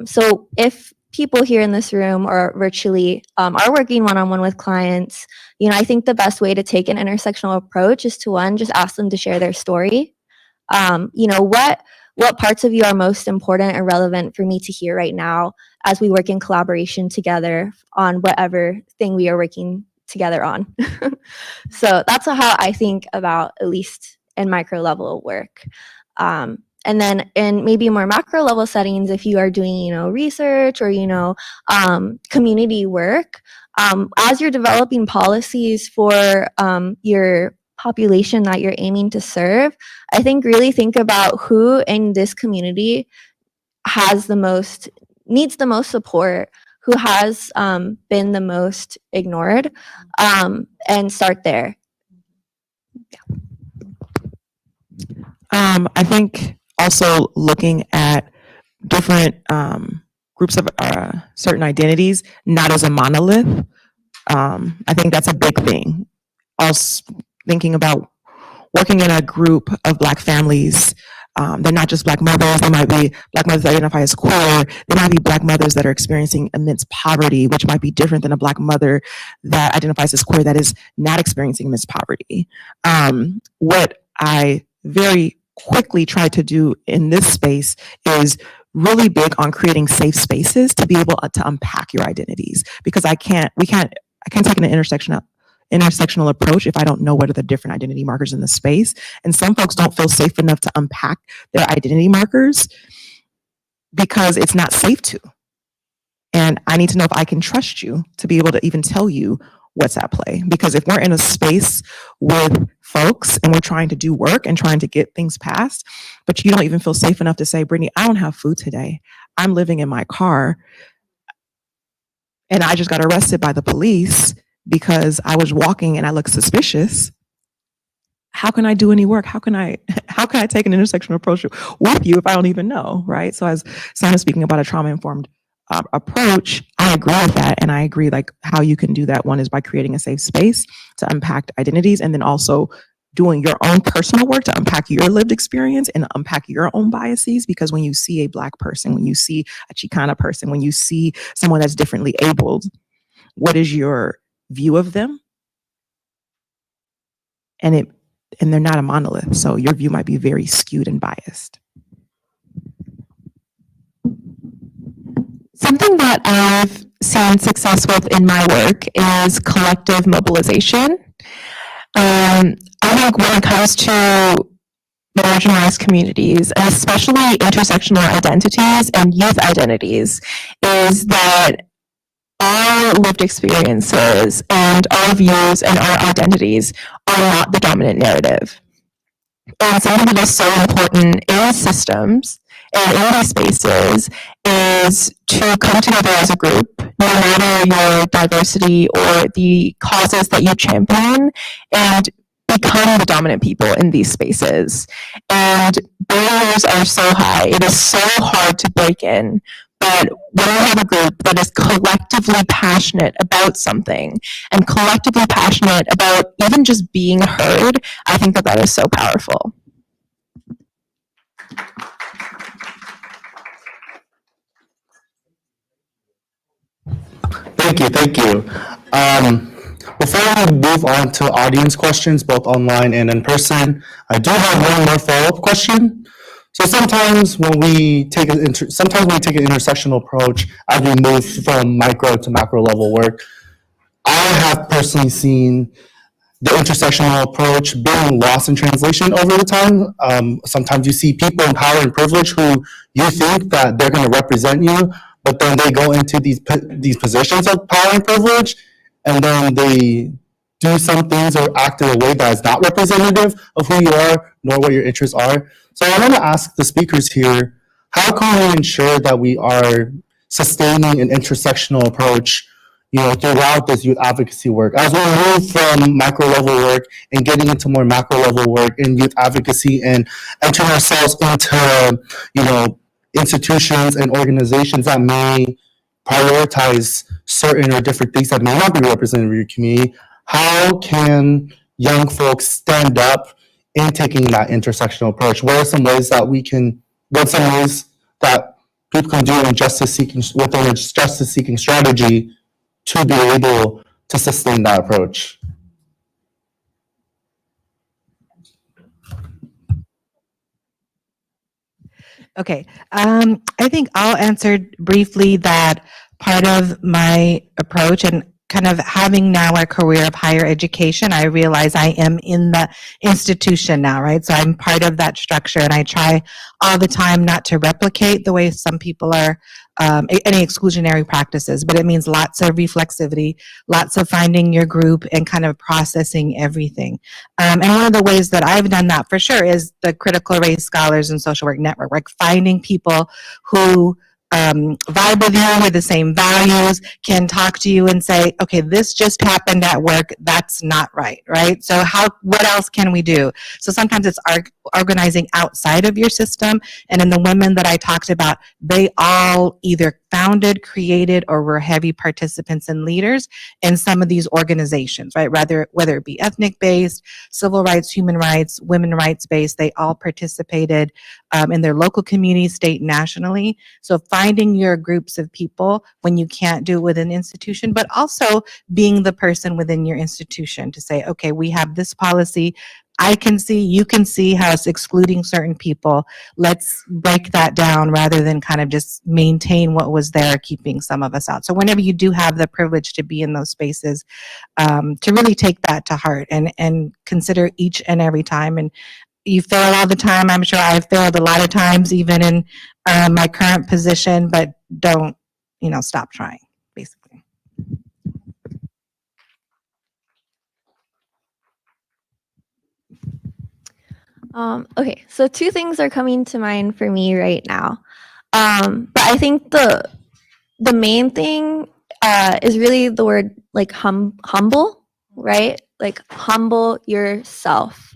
So if people here in this room or virtually are working one-on-one with clients, I think the best way to take an intersectional approach is to, one, just ask them to share their story. What parts of you are most important and relevant for me to hear right now as we work in collaboration together on whatever thing we are working together on. So that's how I think about, at least in micro level work. And then in maybe more macro level settings, if you are doing, research or, community work, as you're developing policies for your population that you're aiming to serve, I think really think about who in this community needs the most support, who has been the most ignored, and start there. I think also looking at different groups of certain identities, not as a monolith. I think that's a big thing. Also thinking about working in a group of Black families. They're not just Black mothers. They might be Black mothers that identify as queer. They might be Black mothers that are experiencing immense poverty, which might be different than a Black mother that identifies as queer that is not experiencing immense poverty. What I very quickly try to do in this space is really big on creating safe spaces to be able to unpack your identities, because I can't take an intersectional approach if I don't know what are the different identity markers in the space. And some folks don't feel safe enough to unpack their identity markers. because it's not safe to. And I need to know if I can trust you to be able to even tell you what's at play. Because if we're in a space with folks and we're trying to do work and trying to get things passed, but you don't even feel safe enough to say, Britney, I don't have food today. I'm living in my car and I just got arrested by the police because I was walking and I looked suspicious. How can I do any work? How can I take an intersectional approach with you if I don't even know, right? So as Simon's speaking about a trauma-informed approach, I agree with that. And I agree like how you can do that. One is by creating a safe space to unpack identities, and then also doing your own personal work to unpack your lived experience and unpack your own biases. Because when you see a Black person, when you see a Chicana person, when you see someone that's differently abled, what is your view of them? And they're not a monolith. So your view might be very skewed and biased. Something that I've seen success with in my work is collective mobilization. I think when it comes to marginalized communities, and especially intersectional identities and youth identities, is that our lived experiences and our views and our identities are not the dominant narrative. And something that is so important in systems and in these spaces is to come together as a group, no matter your diversity or the causes that you champion, and become the dominant people in these spaces. And barriers are so high. It is so hard to break in. But when we have a group that is collectively passionate about something and collectively passionate about even just being heard, I think that that is so powerful. Thank you. Before we move on to audience questions, both online and in person, I do have one more follow-up question. So sometimes when we take an intersectional approach as we move from micro to macro level work, I have personally seen the intersectional approach being lost in translation over the time. Sometimes you see people in power and privilege who you think that they're going to represent you, but then they go into these positions of power and privilege, and then they do some things or act in a way that is not representative of who you are, nor what your interests are. So I want to ask the speakers here, how can we ensure that we are sustaining an intersectional approach, throughout this youth advocacy work? As we move from micro level work and getting into more macro level work in youth advocacy and entering ourselves into, institutions and organizations that may prioritize certain or different things that may not be representative of your community, how can young folks stand up in taking that intersectional approach? What are some ways that people can do within a justice seeking strategy to be able to sustain that approach? Okay, I think I'll answer briefly that part of my approach, and kind of having now a career of higher education, I realize I am in the institution now, right? So I'm part of that structure, and I try all the time not to replicate the way some people are, any exclusionary practices, but it means lots of reflexivity, lots of finding your group and kind of processing everything. And one of the ways that I've done that for sure is the Critical Race Scholars and Social Work Network, like finding people who vibe with you with the same values, can talk to you and say, okay, this just happened at work, that's not right, right? So what else can we do? So sometimes it's organizing outside of your system. And in the women that I talked about, they all either founded, created, or were heavy participants and leaders in some of these organizations, right? Whether it be ethnic-based, civil rights, human rights, women rights-based, they all participated in their local community, state, nationally. So finding your groups of people when you can't do it within an institution, but also being the person within your institution to say, okay, we have this policy, I can see, you can see how it's excluding certain people. Let's break that down rather than kind of just maintain what was there, keeping some of us out. So whenever you do have the privilege to be in those spaces, to really take that to heart and consider each and every time. And you fail all the time. I'm sure I've failed a lot of times, even in my current position, but don't, stop trying, basically. Okay, so two things are coming to mind for me right now. But I think the main thing is really the word like humble, right? Like humble yourself.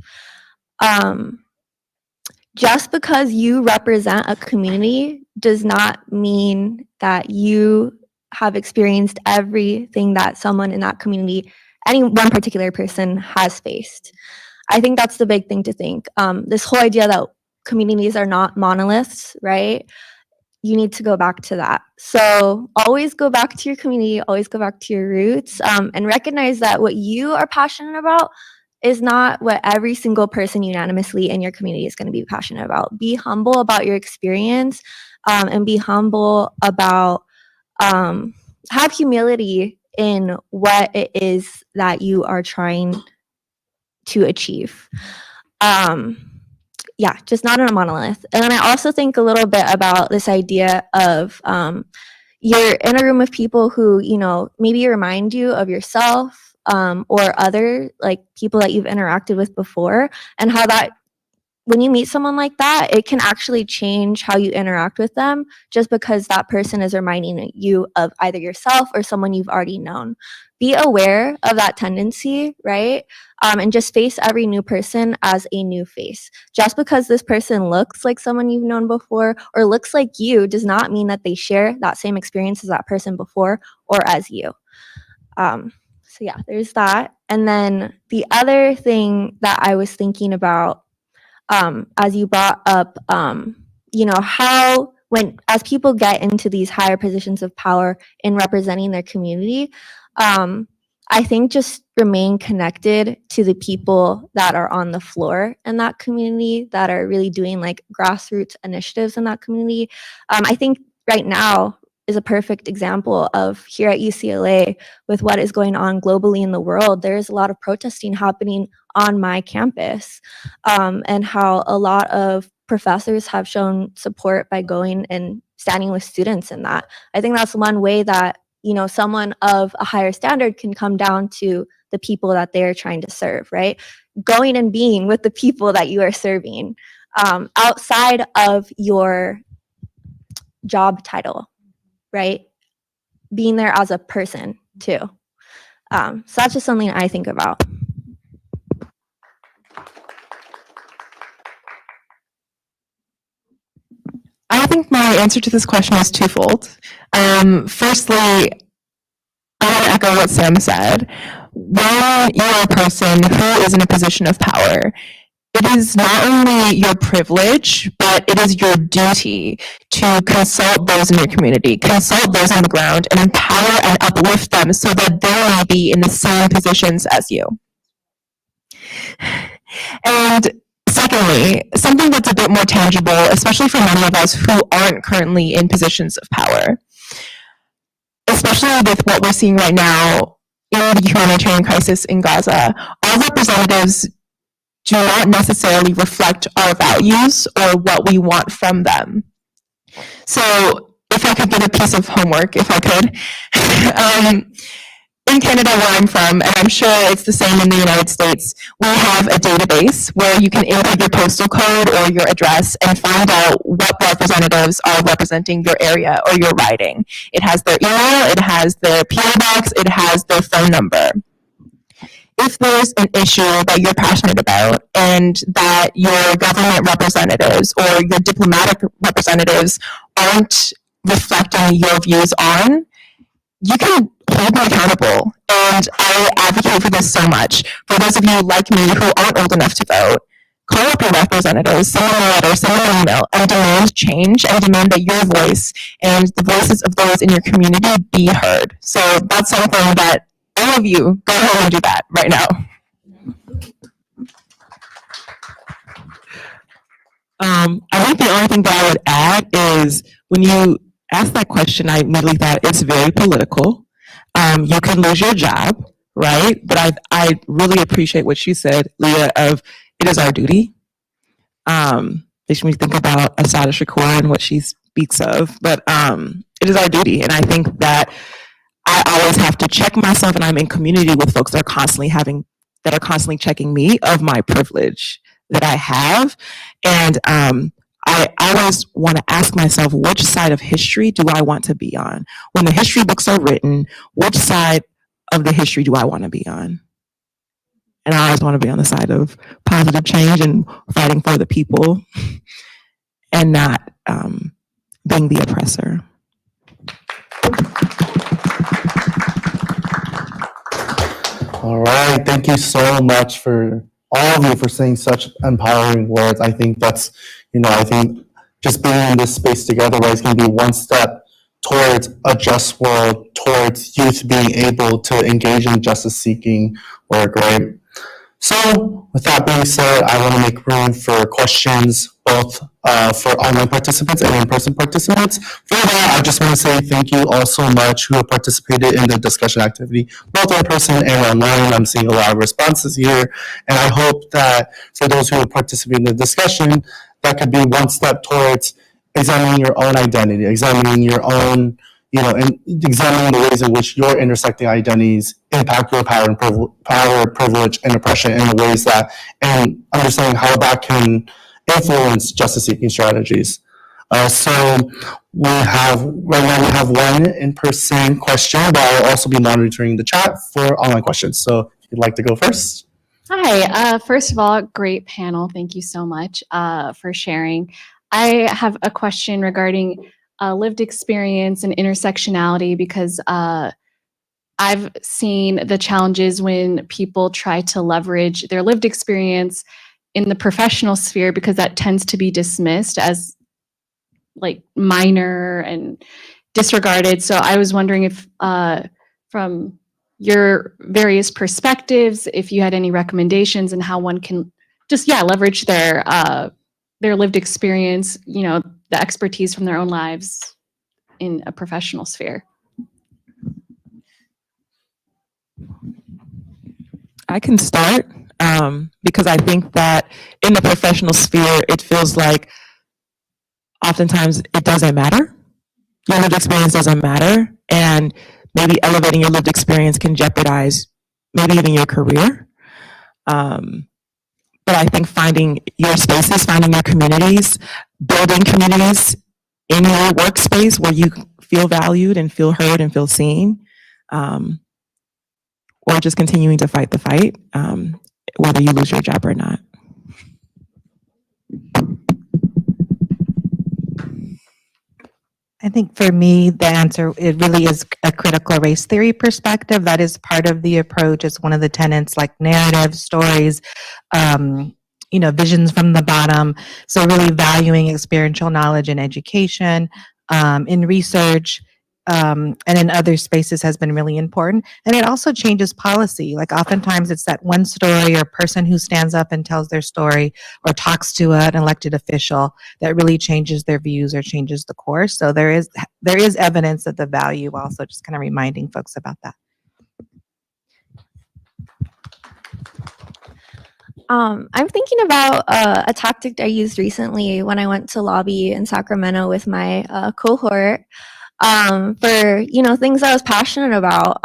Just because you represent a community does not mean that you have experienced everything that someone in that community, any one particular person, has faced. I think that's the big thing to think. This whole idea that communities are not monoliths, right? You need to go back to that. So always go back to your community, always go back to your roots, and recognize that what you are passionate about is not what every single person unanimously in your community is going to be passionate about. Be humble about your experience, and be humble about, have humility in what it is that you are trying to achieve. Yeah, just not in a monolith. And then I also think a little bit about this idea of you're in a room of people who, maybe remind you of yourself, or other like people that you've interacted with before, and how that when you meet someone like that, it can actually change how you interact with them just because that person is reminding you of either yourself or someone you've already known. Be aware of that tendency, right? And just face every new person as a new face. Just because this person looks like someone you've known before or looks like you does not mean that they share that same experience as that person before or as you. So yeah, there's that. And then the other thing that I was thinking about, as you brought up, how as people get into these higher positions of power in representing their community, I think just remain connected to the people that are on the floor in that community that are really doing like grassroots initiatives in that community. I think right now is a perfect example of here at UCLA with what is going on globally in the world. There's a lot of protesting happening on my campus, and how a lot of professors have shown support by going and standing with students in that. I think that's one way that, someone of a higher standard can come down to the people that they're trying to serve, right? Going and being with the people that you are serving, outside of your job title, right? Being there as a person too. So that's just something I think about. I think my answer to this question is twofold. Firstly, I want to echo what Sam said. When you're a person who is in a position of power, it is not only your privilege, but it is your duty to consult those in your community, consult those on the ground, and empower and uplift them so that they may be in the same positions as you. And secondly, something that's a bit more tangible, especially for many of us who aren't currently in positions of power, especially with what we're seeing right now in the humanitarian crisis in Gaza, our representatives do not necessarily reflect our values or what we want from them. So if I could give a piece of homework, if I could, in Canada where I'm from, and I'm sure it's the same in the United States, we have a database where you can input your postal code or your address and find out what representatives are representing your area or your riding. It has their email, it has their PO box, it has their phone number. If there's an issue that you're passionate about and that your government representatives or your diplomatic representatives aren't reflecting your views on, you can hold them accountable. And I advocate for this so much. For those of you like me who aren't old enough to vote, call up your representatives, send them a letter, send them an email, and demand change and demand that your voice and the voices of those in your community be heard. So that's something that all of you go home and do that right now. I think the only thing that I would add is when you ask that question, I immediately thought it's very political. You can lose your job, right? But I really appreciate what you said, Lia, of it is our duty. Makes me think about Asada Shakur and what she speaks of. But it is our duty. And I think that I always have to check myself, and I'm in community with folks that are constantly checking me of my privilege that I have. And I always want to ask myself, which side of history do I want to be on? When the history books are written, which side of the history do I want to be on? And I always want to be on the side of positive change and fighting for the people and not being the oppressor. All right, thank you so much for all of you for saying such empowering words. I think that's, I think just being in this space together, right, is going to be one step towards a just world, towards youth being able to engage in justice-seeking work, right? So with that being said, I want to make room for questions, both for online participants and in-person participants. For that, I just want to say thank you all so much who have participated in the discussion activity, both in person and online. I'm seeing a lot of responses here, and I hope that for those who have participated in the discussion, that could be one step towards examining your own identity, examining your own, and examining the ways in which your intersecting identities impact your power, privilege, and oppression in the ways that, and understanding how that can influence justice-seeking strategies. So right now we have one in-person question, but I'll also be monitoring the chat for online questions. So if you'd like to go first. Hi, first of all, great panel. Thank you so much for sharing. I have a question regarding lived experience and intersectionality, because I've seen the challenges when people try to leverage their lived experience in the professional sphere, because that tends to be dismissed as like minor and disregarded. So I was wondering if from your various perspectives, if you had any recommendations and how one can just leverage their lived experience, the expertise from their own lives in a professional sphere. I can start because I think that in the professional sphere, it feels like oftentimes it doesn't matter. Your lived experience doesn't matter, and maybe elevating your lived experience can jeopardize maybe even your career. But I think finding your spaces, finding your communities, building communities in your workspace where you feel valued and feel heard and feel seen, or just continuing to fight the fight, whether you lose your job or not. I think for me, the answer, it really is a critical race theory perspective. That is part of the approach. It's one of the tenets, like narrative, stories, visions from the bottom. So really valuing experiential knowledge in education, in research, and in other spaces has been really important. And it also changes policy. Like oftentimes it's that one story or person who stands up and tells their story or talks to an elected official that really changes their views or changes the course. So there is evidence of the value, also just kind of reminding folks about that. I'm thinking about a tactic I used recently when I went to lobby in Sacramento with my cohort for things I was passionate about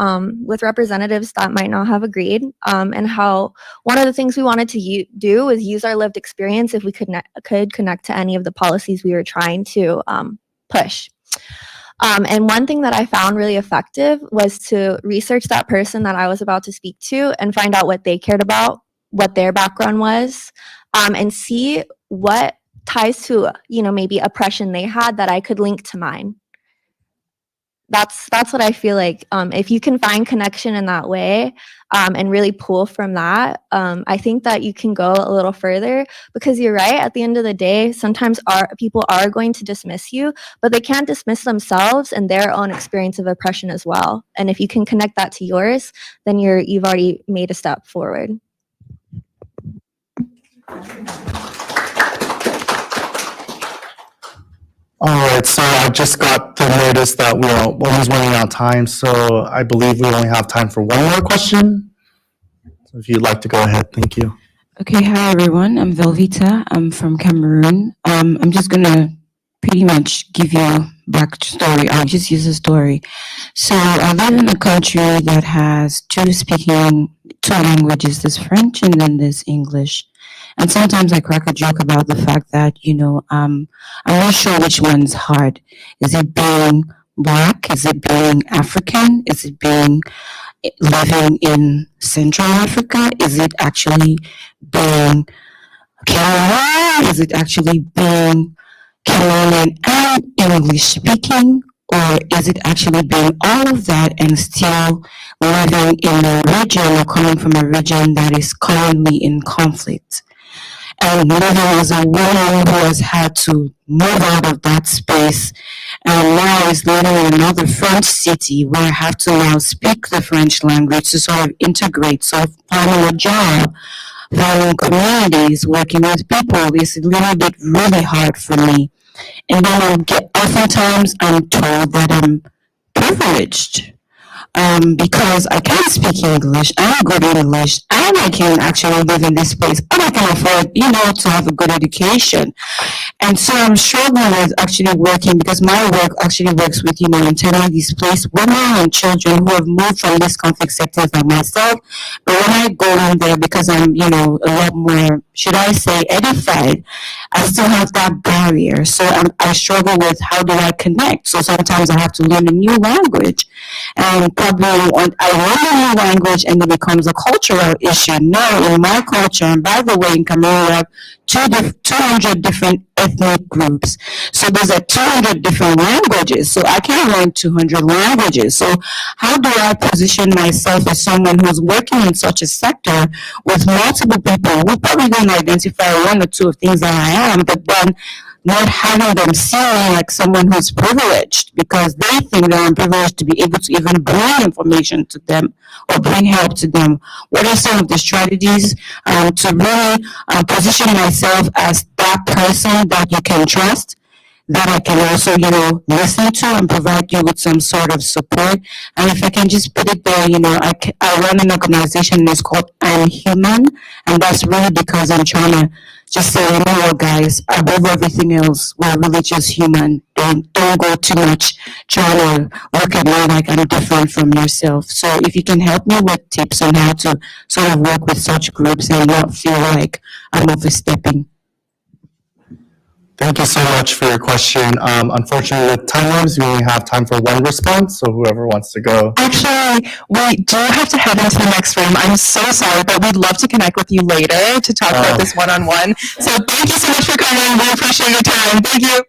with representatives that might not have agreed, and how one of the things we wanted to do was use our lived experience if we could connect to any of the policies we were trying to push. And one thing that I found really effective was to research that person that I was about to speak to and find out what they cared about, what their background was, and see what ties to maybe oppression they had that I could link to mine. That's what I feel like. If you can find connection in that way and really pull from that, I think that you can go a little further, because you're right. At the end of the day, sometimes people are going to dismiss you, but they can't dismiss themselves and their own experience of oppression as well. And if you can connect that to yours, then you've already made a step forward. All right, so I just got the notice that we're almost running out of time, so I believe we only have time for one more question. So if you'd like to go ahead, thank you. Okay, hi everyone. I'm Velvita. I'm from Cameroon. I'm just gonna pretty much give you a backstory. I'll just use a story. So I live in a country that has two languages. There's French and then there's English. And sometimes I crack a joke about the fact that I'm not sure which one's hard. Is it being black? Is it being African? Is it being living in Central Africa? Is it actually being Cameroon? Is it actually being Cameroonian and English speaking? Or is it actually being all of that and still living in a region or coming from a region that is currently in conflict? And living as a woman who has had to move out of that space and now is living in another French city where I have to now speak the French language to sort of integrate, sort of finding a job, finding communities, working with people is a little bit really hard for me. And then oftentimes I'm told that I'm privileged. Because I can speak English, I'm good in English, and I can actually live in this place, and I can afford, to have a good education. And so I'm struggling with actually working because my work actually works with, internally displaced women and children who have moved from these conflict sectors like myself. But when I go in there, because I'm, a lot more, should I say, edified, I still have that barrier. So I struggle with how do I connect. So sometimes I have to learn a new language. And probably I learn a new language and it becomes a cultural issue. No, in my culture, and by the way, in Cameroon, we have 200 different ethnic groups. So there's 200 different languages. So I can't learn 200 languages. So how do I position myself as someone who's working in such a sector with multiple people who probably don't identify one or two of things that I am, but then not having them see me like someone who's privileged because they think that I'm privileged to be able to even bring information to them or bring help to them. What are some of the strategies to really position myself as that person that you can trust, that I can also, listen to and provide you with some sort of support? And if I can just put it there, I run an organization that's called I'm Human, and that's really because I'm trying to just say, guys, above everything else, we're really just human. Don't go too much trying to look at me like I'm different from yourself. So if you can help me with tips on how to sort of work with such groups and not feel like I'm overstepping. Thank you so much for your question. Unfortunately, with time limits, we only have time for one response, so whoever wants to go. Actually, we do have to head into the next room. I'm so sorry, but we'd love to connect with you later to talk about this one-on-one. So thank you so much for coming. We appreciate your time. Thank you.